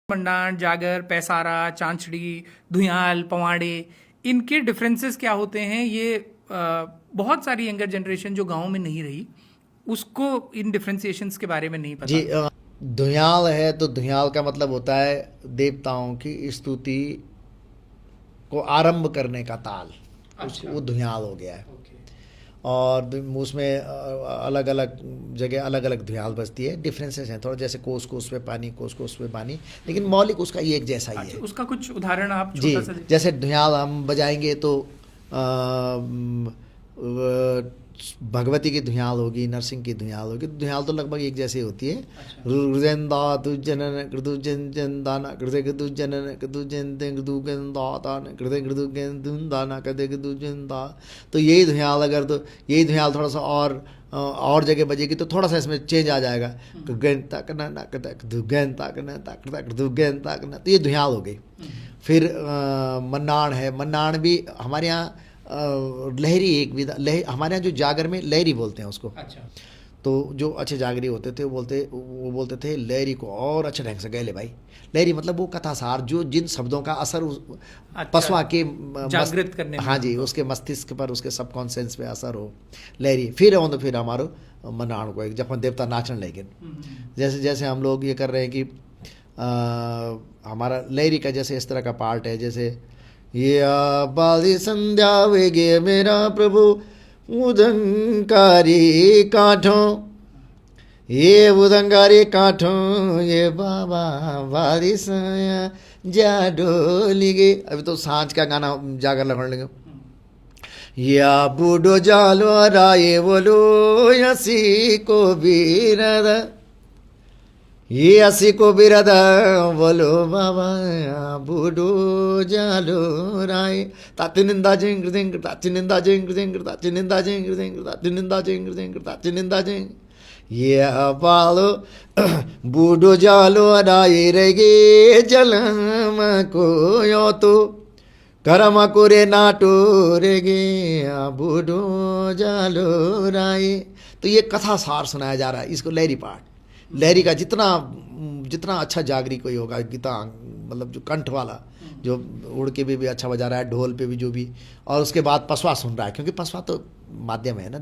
मंडाण, जागर, पैसारा, चांचड़ी, धुयाल, पवाड़े, इनके डिफरेंसेस क्या होते हैं, ये बहुत सारी यंगर जनरेशन जो गांव में नहीं रही उसको इन डिफरेंशिएशंस के बारे में नहीं जी पता। धुयाल है तो धुयाल का मतलब होता है देवताओं की स्तुति को आरंभ करने का ताल। उस अच्छा। वो धुयाल हो गया है। ओके। और उसमें अलग अलग जगह अलग अलग धुयाल बजती है। डिफरेंसेस हैं थोड़ा, जैसे कोस कोस पे पानी, कोस कोस पे पानी, लेकिन मौलिक उसका ये एक जैसा ही अच्छा, है। उसका कुछ उदाहरण आप जी, छोटा सा दे। जैसे धुयाल हम बजाएंगे तो अ, भगवती की धुयाल होगी, नरसिंह की धुयाल होगी। धुयाल तो लगभग एक जैसी होती है। अच्छा। रुजेंदा तुजनन कृदु जन जन दाना कृदे कृदु जनन कृदु जन ते कृदु गन दान कृदे कृदु गन दुन दाना कदे कृदु जन दा। तो यही धुयाल, अगर तो यही धुयाल थोड़ा सा और जगह बजेगी तो थोड़ा सा इसमें चेंज आ जाएगा। गन तक ना ना कदक दु गन तक ना तक तक दु गन तक ना, तो ये धुयाल हो गई। फिर मन्नाण है। मन्नाण भी हमारे यहाँ लहरी एक विधा हमारे यहाँ जो जागर में लहरी बोलते हैं उसको। अच्छा। तो जो अच्छे जागरी होते थे वो बोलते थे लहरी को और अच्छे ढंग से गए ले भाई। लहरी मतलब वो कथासार जो जिन शब्दों का असर अच्छा, पशुआ के जागृत करने में हाँ जी, उनको। उसके मस्तिष्क पर, उसके सबकॉन्शियस पे असर हो। लहरी फिर हो तो फिर हमारो मनाण को एक जब देवता नाचन लेकिन जैसे जैसे हम लोग ये कर रहे हैं कि हमारा लहरी का जैसे इस तरह का पार्ट है, जैसे ये बाली संध्या वेगे मेरा प्रभु उदंकारी काठों, ये उदंगारी काठों, ये बाबा बाली सया जा डोली गे। अभी तो सांझ का गाना जाकर लगने लगे। या बूढ़ो जालो राये बोलो यसी को बीरद, ये असी को बिरदा बोलो बाबा बूढ़ो जालो राय। ताचिनिंदा जिंग जिंग ताचिनिंदा जिंग जिंग ताचिनिंदा जिंग जिंग ताचिनिंदा जिंग जिंग ताचिनिंदा जिंग। ये पालो बूढ़ो जालो राय रेगे जलम को यो तो करम कुरे नाटो रेगे बूढ़ो जालो राय। तो ये कथा सार सुनाया जा रहा है, इसको लहरी पाठ। लहरी का जितना जितना अच्छा जागरी कोई होगा, गीता मतलब जो कंठ वाला, जो उड़ के भी अच्छा बजा रहा है, ढोल पे भी जो भी, और उसके बाद पसवा सुन रहा है, क्योंकि पसवा तो माध्यम है ना,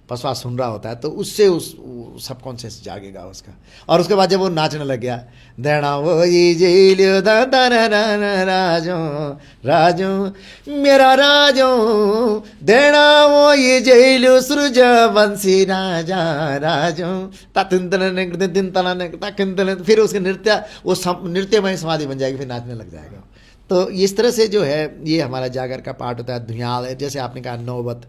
पसवा सुन रहा होता है, तो उससे उस सबकॉन्शियस जागेगा उसका। और उसके बाद जब वो नाचने लग गया, देना वो ये जेलियो दादा राजो राजो मेरा राजो, देना वो ये जेलियो सृज बंसी राजा राजो ताकिन, फिर उसके नृत्य वो नृत्यमय समाधि बन जाएगी, फिर नाचने लग जाएगा। तो इस तरह से जो है ये हमारा जागर का पार्ट होता है। धुयाल है, जैसे आपने कहा नौबत।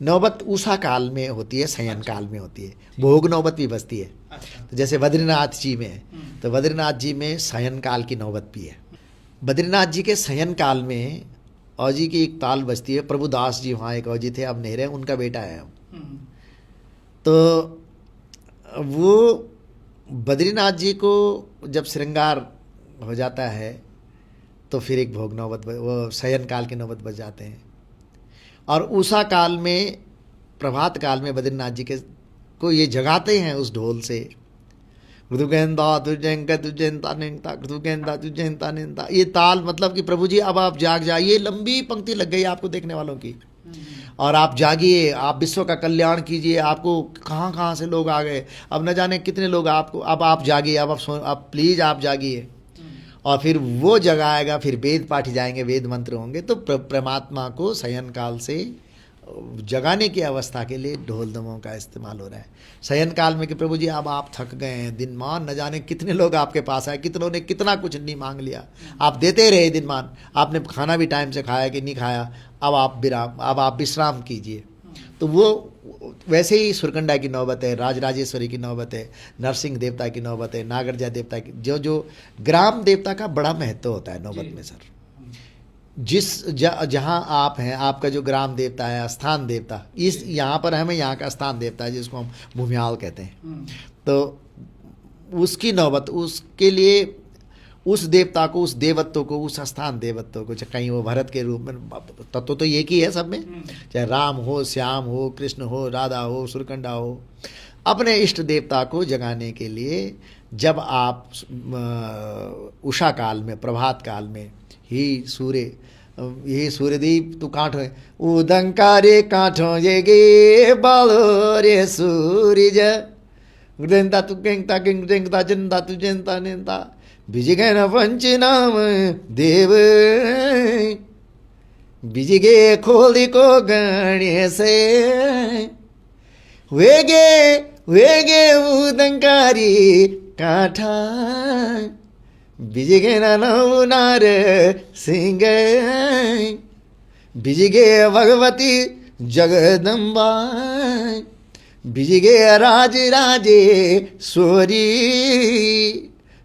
नौबत उषा काल में होती है, शयन काल में होती है। भोग नौबत भी बजती है। अच्छा। तो जैसे बद्रीनाथ जी में है, तो बद्रीनाथ जी में शयन काल की नौबत भी है। बद्रीनाथ जी के शयन काल में औजी की एक ताल बजती है। प्रभुदास जी वहाँ एक औजी थे, अब नहीं रहे, उनका बेटा है। तो वो बद्रीनाथ जी को जब श्रृंगार हो जाता है तो फिर एक भोग नौबत वो शयन काल की नौबत बज जाते हैं। और उषा काल में, प्रभात काल में बद्रीनाथ जी के को ये जगाते हैं उस ढोल से। ये ताल मतलब कि प्रभु जी अब आप जाग जाइए, लंबी पंक्ति लग गई आपको देखने वालों की, और आप जागिए, आप विश्व का कल्याण कीजिए। आपको कहाँ कहाँ से लोग आ गए, अब न जाने कितने लोग आपको, अब आप जागिए, अब प्लीज़ आप जागिए। और फिर वो जगाएगा, फिर वेद पाठी जाएंगे, वेद मंत्र होंगे। तो परमात्मा को शयन काल से जगाने की अवस्था के लिए ढोल दमों का इस्तेमाल हो रहा है शयन काल में, कि प्रभु जी अब आप थक गए हैं, दिनमान न जाने कितने लोग आपके पास आए, कितनों ने कितना कुछ नहीं मांग लिया, आप देते रहे दिनमान, आपने खाना भी टाइम से खाया कि नहीं खाया, अब आप विश्राम कीजिए। तो वो वैसे ही सुरकंडा की नौबत है, राजराजेश्वरी की नौबत है, नरसिंह देवता की नौबत है, नागरजा देवता की, जो ग्राम देवता का बड़ा महत्व होता है नौबत में सर। जहाँ आप हैं, आपका जो ग्राम देवता है, स्थान देवता, इस यहाँ पर हमें यहाँ का स्थान देवता है जिसको हम भूमियाल कहते हैं। तो उसकी नौबत, उसके लिए उस देवता को, उस देवत्व को, उस स्थान देवत्व को, चाहे कहीं वो भरत के रूप में, तत्व तो एक ही है सब में, चाहे राम हो, श्याम हो, कृष्ण हो, राधा हो, सुरकंडा हो, अपने इष्ट देवता को जगाने के लिए जब आप उषा काल में, प्रभात काल में ही सूर्य, ये सूर्यदीप तू काठो उदंकारे काठो ये गे बालो रे सूरज गुदेंता तू केंता किंग देंता जनता तू जनता नेता बिजगे न पंच नाम देव बिजगे खोली को गणेश वेगे वेगे उदंकारी काठा बिजगे नौनार सिंह बिजगे भगवती जगदम्बा बिजगे राज राजेश्वरी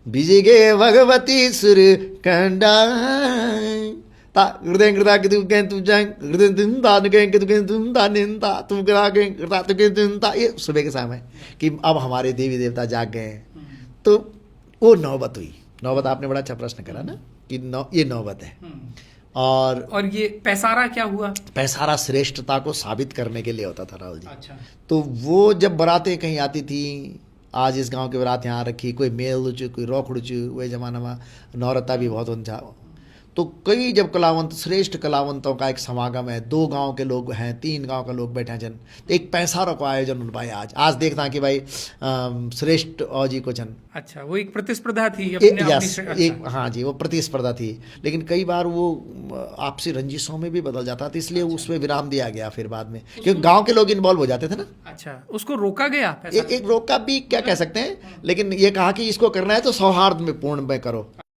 बिजगे भगवती सुर कंडा ता हृदय कृता कि तू कहें तू जाए हृदय दिनता तू कहें कि तू कहें तुमता निंता तुम करा कहें कृता तू कहें तुमता। ये सुबह के समय कि अब हमारे देवी देवता जाग गए हैं। तो वो नौबत हुई। नौबत आपने बड़ा अच्छा प्रश्न करा ना कि ये नौबत है। और ये पैसारा क्या हुआ? पैसारा श्रेष्ठता को साबित करने के लिए होता था राहुल जी। अच्छा। तो वो जब बारातें कहीं आती थी, आज इस गांव की बारात यहाँ रखी, कोई मेल चु कोई रोखड़ चु, वही जमाना में नौरता भी बहुत होता। तो कई जब कलावंत, श्रेष्ठ कलावंतों का एक समागम है, 2 गांव के लोग हैं, 3 गांव के लोग बैठे हैं जन, तो एक पैसारों का आयोजन उन भाई आज देखता कि भाई श्रेष्ठ और जी को जन। अच्छा, वो एक प्रतिस्पर्धा थी अपने एक हाँ जी, वो प्रतिस्पर्धा थी। लेकिन कई बार वो आपसी रंजिशों में भी बदल जाता था, इसलिए उसमें विराम दिया गया फिर बाद में, क्योंकि गांव के लोग इन्वॉल्व हो जाते थे ना। अच्छा, उसको रोका गया? एक रोका भी क्या कह सकते हैं, लेकिन ये कहा कि इसको करना है तो सौहार्द में पूर्ण में करो।